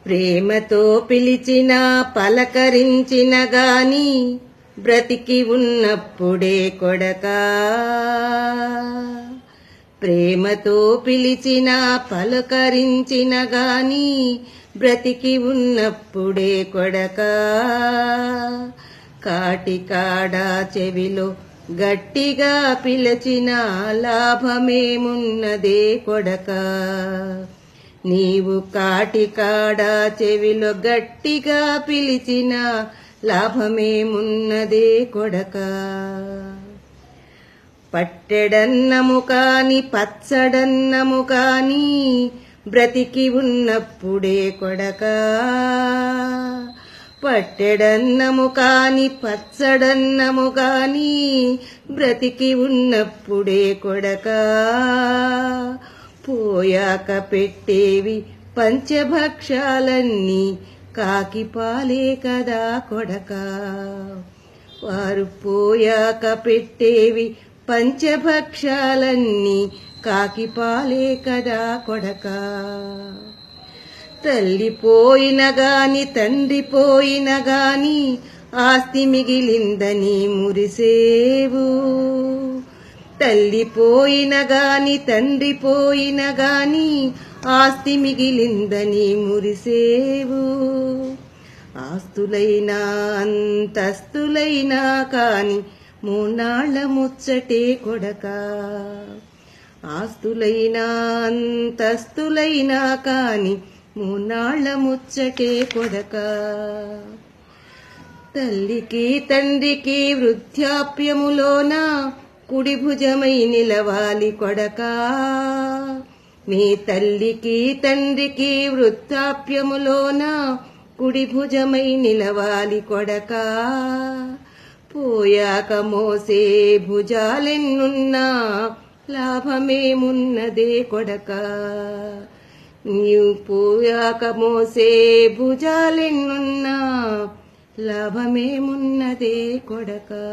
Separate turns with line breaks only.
ప్రేమతో పిలిచిన పలకరించిన గాని బ్రతికి ఉన్నప్పుడే కొడకా. ప్రేమతో పిలిచిన పలకరించిన గాని బ్రతికి ఉన్నప్పుడే కొడకా. కాటికాడా చెవిలో గట్టిగా పిలిచిన లాభమేమున్నదే కొడకా. నీవు కాటికాడా చెవిలో గట్టిగా పిలిచిన లాభమేమున్నదే కొడకా. పట్టెడన్నము కాని పచ్చడన్నము కాని బ్రతికి ఉన్నప్పుడే కొడకా. పట్టెడన్నము కాని పచ్చడన్నము కాని బ్రతికి ఉన్నప్పుడే కొడకా. పోయాక పెట్టేవి పంచభక్షాలన్నీ కాకి పాలే కదా కొడకా. వారు పోయాక పెట్టేవి పంచభక్షాలన్నీ కాకి పాలే కదా కొడకా. తల్లి పోయిన గాని తండ్రి పోయిన గాని ఆస్తి మిగిలిందని మురిసేవు. తల్లి పోయిన గాని తండ్రి పోయిన గాని ఆస్తి మిగిలిందని మురిసేవు. ఆస్తులైనా అంతస్తులైనా కాని మూనాళ్ల ముచ్చటే కొడకా. ఆస్తులైనా అంతస్తులైనా కాని మూనాళ్ల ముచ్చటే కొడకా. తల్లికి తండ్రికి వృద్ధాప్యములోన కుడి భుజమై నిలవాలి కొడకా. మీ తల్లికి తండ్రికి వృద్ధాప్యములోన కుడి భుజమై నిలవాలి కొడకా. పోయాక మోసే భుజాలెన్నున్నా లాభమేమున్నదే కొడకా. నీవు పోయాక మోసే భుజాలెన్నున్నా లాభమేమున్నదే కొడకా.